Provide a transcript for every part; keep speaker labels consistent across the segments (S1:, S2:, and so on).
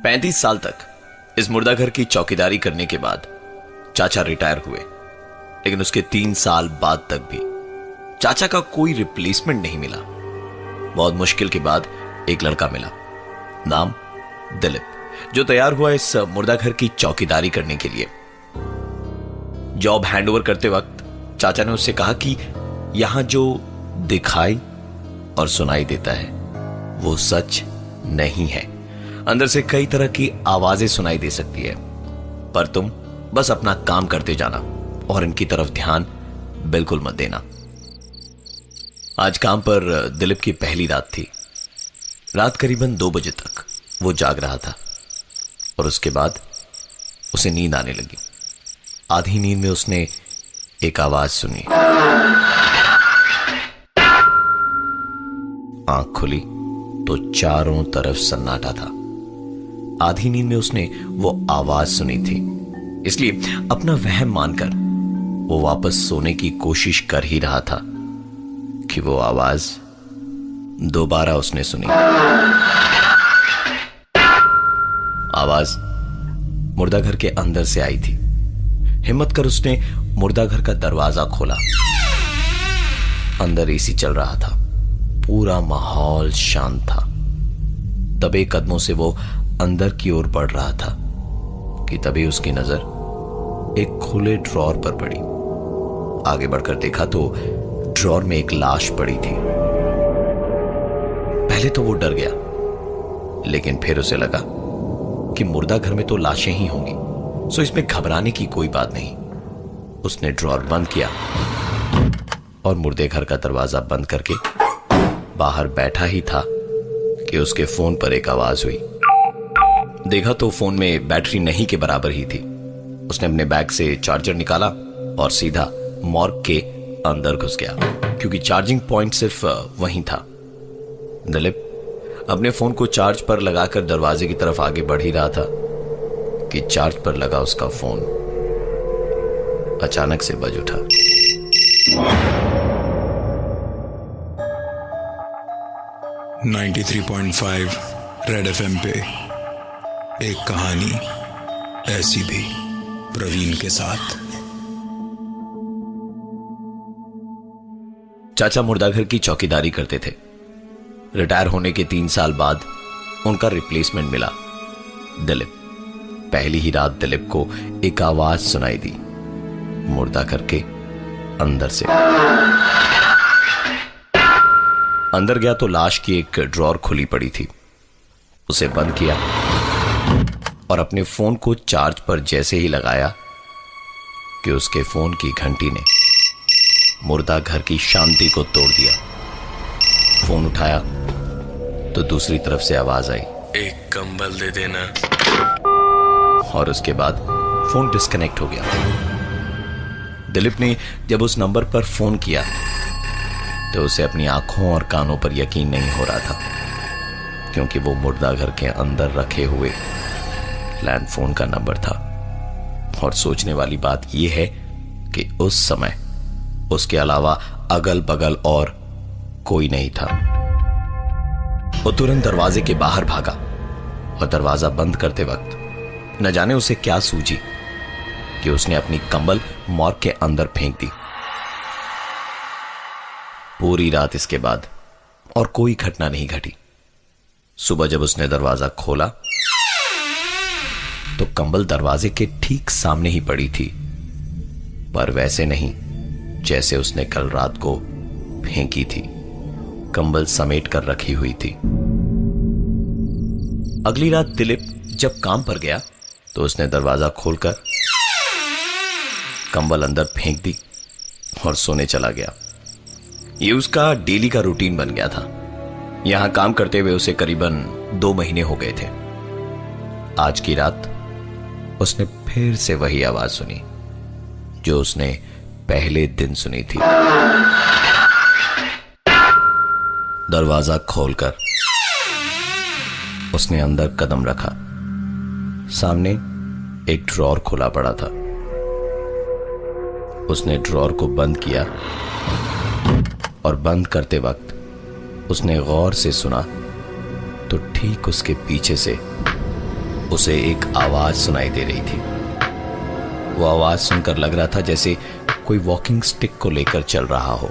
S1: 35 साल तक इस मुर्दा घर की चौकीदारी करने के बाद चाचा रिटायर हुए, लेकिन उसके 3 साल बाद तक भी चाचा का कोई रिप्लेसमेंट नहीं मिला। बहुत मुश्किल के बाद एक लड़का मिला, नाम दिलीप, जो तैयार हुआ इस मुर्दा घर की चौकीदारी करने के लिए। जॉब हैंडओवर करते वक्त चाचा ने उससे कहा कि यहां जो दिखाई और सुनाई देता है वो सच नहीं है। अंदर से कई तरह की आवाजें सुनाई दे सकती है, पर तुम बस अपना काम करते जाना और इनकी तरफ ध्यान बिल्कुल मत देना। आज काम पर दिलीप की पहली रात थी। रात करीबन 2 बजे तक वो जाग रहा था और उसके बाद उसे नींद आने लगी। आधी नींद में उसने एक आवाज सुनी। आंख खुली तो चारों तरफ सन्नाटा था। आधी नींद में उसने वो आवाज सुनी थी, इसलिए अपना वहम मानकर वो वापस सोने की कोशिश कर ही रहा था कि वो आवाज दोबारा उसने सुनी। आवाज मुर्दाघर के अंदर से आई थी। हिम्मत कर उसने मुर्दाघर का दरवाजा खोला। अंदर एसी चल रहा था, पूरा माहौल शांत था। दबे कदमों से वो अंदर की ओर बढ़ रहा था कि तभी उसकी नजर एक खुले ड्रॉर पर पड़ी। आगे बढ़कर देखा तो ड्रॉर में एक लाश पड़ी थी। पहले तो वो डर गया, लेकिन फिर उसे लगा कि मुर्दा घर में तो लाशें ही होंगी, सो इसमें घबराने की कोई बात नहीं। उसने ड्रॉर बंद किया और मुर्दे घर का दरवाजा बंद करके बाहर बैठा ही था कि उसके फोन पर एक आवाज हुई। देखा तो फोन में बैटरी नहीं के बराबर ही थी। उसने अपने बैग से चार्जर निकाला और सीधा मॉर्ग के अंदर घुस गया, क्योंकि चार्जिंग पॉइंट सिर्फ वहीं था। दिलीप अपने फोन को चार्ज पर लगाकर दरवाजे की तरफ आगे बढ़ ही रहा था कि चार्ज पर लगा उसका फोन अचानक से बज उठा।
S2: .5 रेड एफएम पे एक कहानी ऐसी भी, प्रवीण के साथ।
S1: चाचा मुर्दाघर की चौकीदारी करते थे। रिटायर होने के 3 साल बाद उनका रिप्लेसमेंट मिला, दिलीप। पहली ही रात दिलीप को एक आवाज सुनाई दी मुर्दाघर के अंदर से। अंदर गया तो लाश की एक ड्रॉर खुली पड़ी थी। उसे बंद किया और अपने फोन को चार्ज पर जैसे ही लगाया कि उसके फोन की घंटी ने मुर्दा घर की शांति को तोड़ दिया। फोन उठाया तो दूसरी तरफ से आवाज आई,
S2: एक कंबल दे देना।
S1: और उसके बाद फोन डिस्कनेक्ट हो गया। दिलीप ने जब उस नंबर पर फोन किया तो उसे अपनी आंखों और कानों पर यकीन नहीं हो रहा था, क्योंकि वो मुर्दा घर के अंदर रखे हुए लैंडफोन का नंबर था। और सोचने वाली बात यह है कि उस समय उसके अलावा अगल बगल और कोई नहीं था। वो तुरंत दरवाजे के बाहर भागा और दरवाजा बंद करते वक्त न जाने उसे क्या सूझी कि उसने अपनी कंबल मॉर्ग के अंदर फेंक दी। पूरी रात इसके बाद और कोई घटना नहीं घटी। सुबह जब उसने दरवाजा खोला तो कंबल दरवाजे के ठीक सामने ही पड़ी थी, पर वैसे नहीं जैसे उसने कल रात को फेंकी थी। कंबल समेट कर रखी हुई थी। अगली रात दिलीप जब काम पर गया तो उसने दरवाजा खोलकर कंबल अंदर फेंक दी और सोने चला गया। यह उसका डेली का रूटीन बन गया था। यहां काम करते हुए उसे करीबन 2 महीने हो गए थे। आज की रात उसने फिर से वही आवाज सुनी जो उसने पहले दिन सुनी थी। दरवाजा खोलकर उसने अंदर कदम रखा। सामने एक ड्रॉर खुला पड़ा था। उसने ड्रॉर को बंद किया और बंद करते वक्त उसने गौर से सुना तो ठीक उसके पीछे से उसे एक आवाज सुनाई दे रही थी। वो आवाज सुनकर लग रहा था जैसे कोई वॉकिंग स्टिक को लेकर चल रहा हो।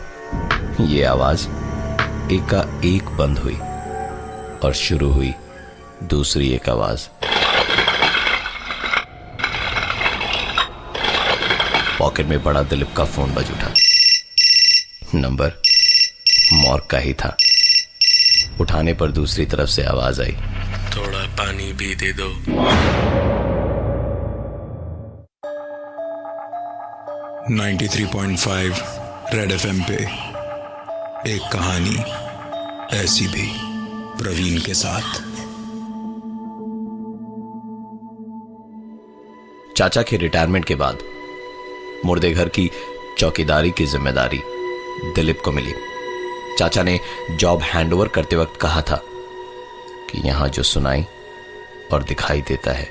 S1: ये आवाज एकाएक बंद हुई और शुरू हुई दूसरी एक आवाज। पॉकेट में पड़ा दिलीप का फोन बज उठा। नंबर मॉर्ग का ही था। उठाने पर दूसरी तरफ से आवाज आई,
S3: थोड़ा पानी भी दे दो।
S2: 93.5 रेड एफएम पे एक कहानी ऐसी भी, प्रवीण के साथ।
S1: चाचा के रिटायरमेंट के बाद मुर्दे घर की चौकीदारी की जिम्मेदारी दिलीप को मिली। चाचा ने जॉब हैंडओवर करते वक्त कहा था कि यहां जो सुनाई और दिखाई देता है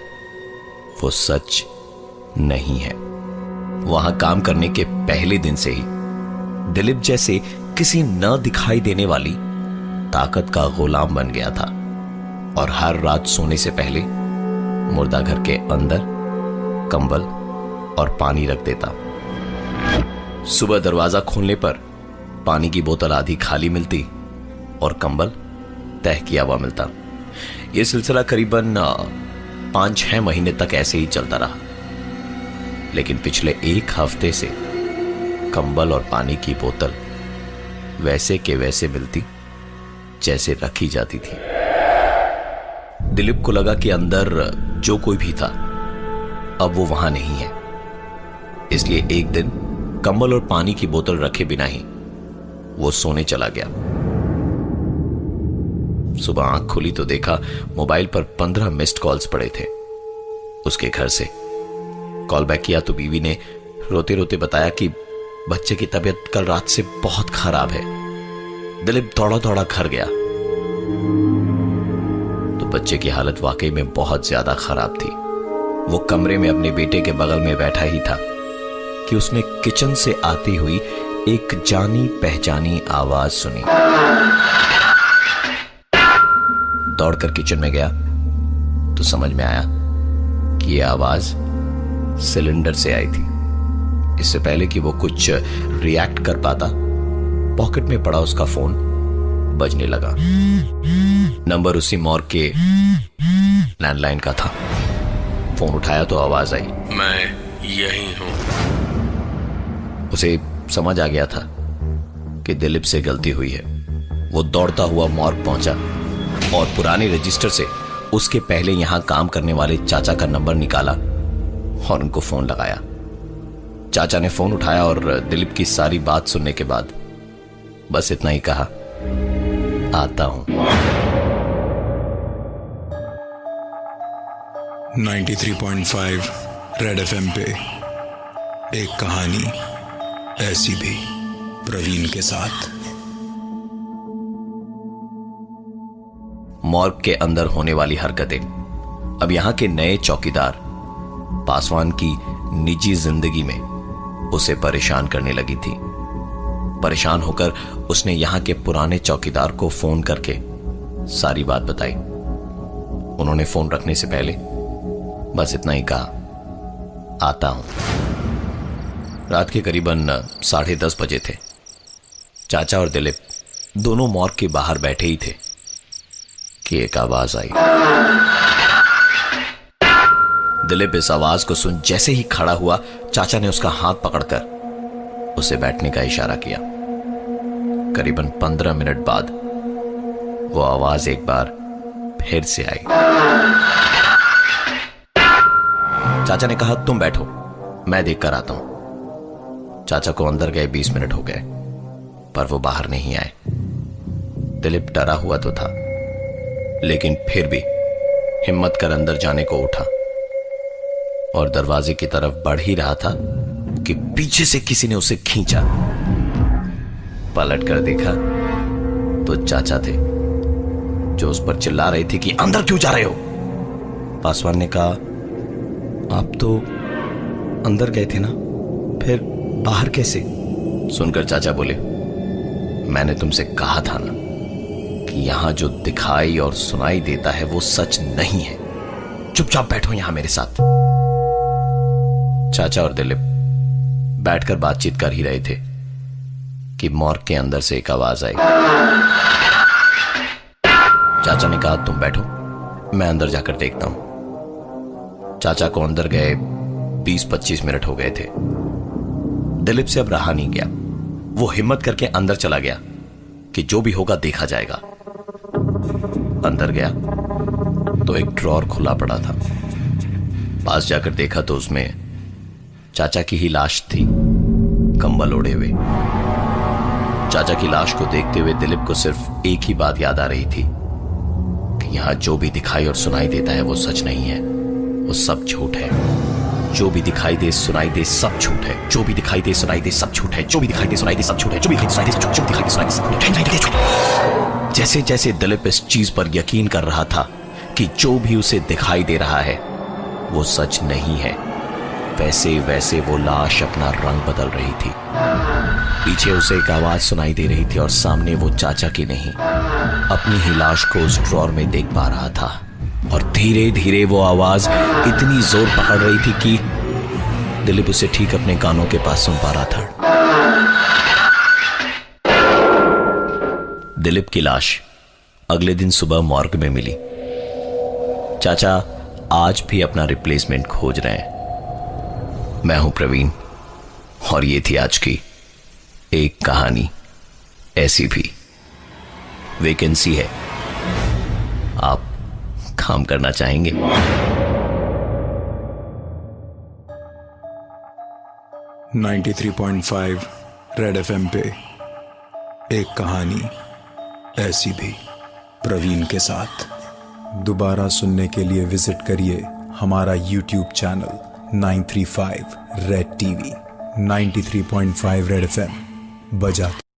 S1: वो सच नहीं है। वहां काम करने के पहले दिन से ही दिलीप जैसे किसी न दिखाई देने वाली ताकत का गुलाम बन गया था और हर रात सोने से पहले मुर्दा घर के अंदर कंबल और पानी रख देता। सुबह दरवाजा खोलने पर पानी की बोतल आधी खाली मिलती और कंबल तह किया हुआ मिलता। यह सिलसिला करीबन 5-6 महीने तक ऐसे ही चलता रहा, लेकिन पिछले एक हफ्ते से कंबल और पानी की बोतल वैसे के वैसे मिलती जैसे रखी जाती थी। दिलीप को लगा कि अंदर जो कोई भी था अब वो वहां नहीं है, इसलिए एक दिन कंबल और पानी की बोतल रखे बिना ही वो सोने चला गया। सुबह आंख खुली तो देखा मोबाइल पर 15 मिस्ड कॉल्स पड़े थे उसके घर से। कॉल बैक किया तो बीवी ने रोते रोते बताया कि बच्चे की तबीयत कल रात से बहुत खराब है। दिलीप दौड़ा दौड़ा घर गया तो बच्चे की हालत वाकई में बहुत ज्यादा खराब थी। वो कमरे में अपने बेटे के बगल में बैठा ही था कि उसने किचन से आती हुई एक जानी पहचानी आवाज सुनी। दौड़कर किचन में गया तो समझ में आया कि यह आवाज सिलेंडर से आई थी। इससे पहले कि वो कुछ रिएक्ट कर पाता, पॉकेट में पड़ा उसका फोन बजने लगा। नंबर उसी मॉर्ग के लैंडलाइन का था। फोन उठाया तो आवाज आई,
S3: मैं यही हूं।
S1: उसे समझ आ गया था कि दिलीप से गलती हुई है। वो दौड़ता हुआ मॉर्ग पहुंचा और पुराने रजिस्टर से उसके पहले यहां काम करने वाले चाचा का नंबर निकाला और उनको फोन लगाया। चाचा ने फोन उठाया और दिलीप की सारी बात सुनने के बाद बस इतना ही कहा, आता हूं।
S2: 93.5 रेड एफएम पे एक कहानी ऐसी भी, प्रवीण के साथ।
S1: मॉर्ग के अंदर होने वाली हरकतें अब यहां के नए चौकीदार पासवान की निजी जिंदगी में उसे परेशान करने लगी थी। परेशान होकर उसने यहां के पुराने चौकीदार को फोन करके सारी बात बताई। उन्होंने फोन रखने से पहले बस इतना ही कहा, आता हूं। रात के करीबन 10:30 बजे थे। चाचा और दिलीप दोनों मॉर्ग के बाहर बैठे ही थे कि एक आवाज आई। दिलीप इस आवाज को सुन जैसे ही खड़ा हुआ, चाचा ने उसका हाथ पकड़कर उसे बैठने का इशारा किया। करीबन 15 मिनट बाद वो आवाज एक बार फिर से आई। चाचा ने कहा, तुम बैठो, मैं देख कर आता हूं। चाचा को अंदर गए 20 मिनट हो गए पर वो बाहर नहीं आए। दिलीप डरा हुआ तो था, लेकिन फिर भी हिम्मत कर अंदर जाने को उठा और दरवाजे की तरफ बढ़ ही रहा था कि पीछे से किसी ने उसे खींचा। पलट कर देखा तो चाचा थे, जो उस पर चिल्ला रहे थे कि अंदर क्यों जा रहे हो। पासवान ने कहा, आप तो अंदर गए थे ना, फिर बाहर कैसे? सुनकर चाचा बोले, मैंने तुमसे कहा था ना कि यहां जो दिखाई और सुनाई देता है वो सच नहीं है। चुपचाप बैठो यहां मेरे साथ। चाचा और दिलीप बैठकर बातचीत कर ही रहे थे कि मॉर्ग के अंदर से एक आवाज आई। चाचा ने कहा तुम बैठो, मैं अंदर जाकर देखता हूं। चाचा को अंदर गए 20-25 मिनट हो गए थे। दिलीप से अब रहा नहीं गया। वो हिम्मत करके अंदर चला गया कि जो भी होगा देखा जाएगा। अंदर गया तो एक ड्रॉर खुला पड़ा था। पास जाकर देखा तो उसमें चाचा की ही लाश थी, कंबल ओढ़े हुए। चाचा की लाश को देखते हुए दिलीप को सिर्फ एक ही बात याद आ रही थी कि यहां जो भी दिखाई और सुनाई देता है वो सच नहीं है, वो सब झूठ है। जो भी दिखाई दे सुनाई दे सब झूठ है। जो भी दिखाई दे सुनाई दे सब झूठ है। जो भी दिखाई दे सुनाई दे सब झूठ है। जो भी दिखाई दे सुनाई दे, जो भी दिखाई दे सुनाई दे सब झूठ। जैसे जैसे दिलीप इस चीज पर यकीन कर रहा था कि जो भी उसे दिखाई दे रहा है वो सच नहीं है, वैसे वैसे वो लाश अपना रंग बदल रही थी। पीछे उसे एक आवाज सुनाई दे रही थी और सामने वो चाचा की नहीं, अपनी ही लाश को उस ड्रॉर में देख पा रहा था। और धीरे धीरे वो आवाज इतनी जोर पकड़ रही थी कि दिलीप उसे ठीक अपने कानों के पास सुन पा रहा था। दिलीप की लाश अगले दिन सुबह मॉर्ग में मिली। चाचा आज भी अपना रिप्लेसमेंट खोज रहे हैं। मैं हूं प्रवीण और ये थी आज की एक कहानी ऐसी भी। वैकेंसी है, आप काम करना चाहेंगे?
S2: 93.5 रेड एफएम पे एक कहानी ऐसी भी, प्रवीण के साथ। दोबारा सुनने के लिए विजिट करिए हमारा YouTube channel 935 red TV. 93.5 red FM बजाते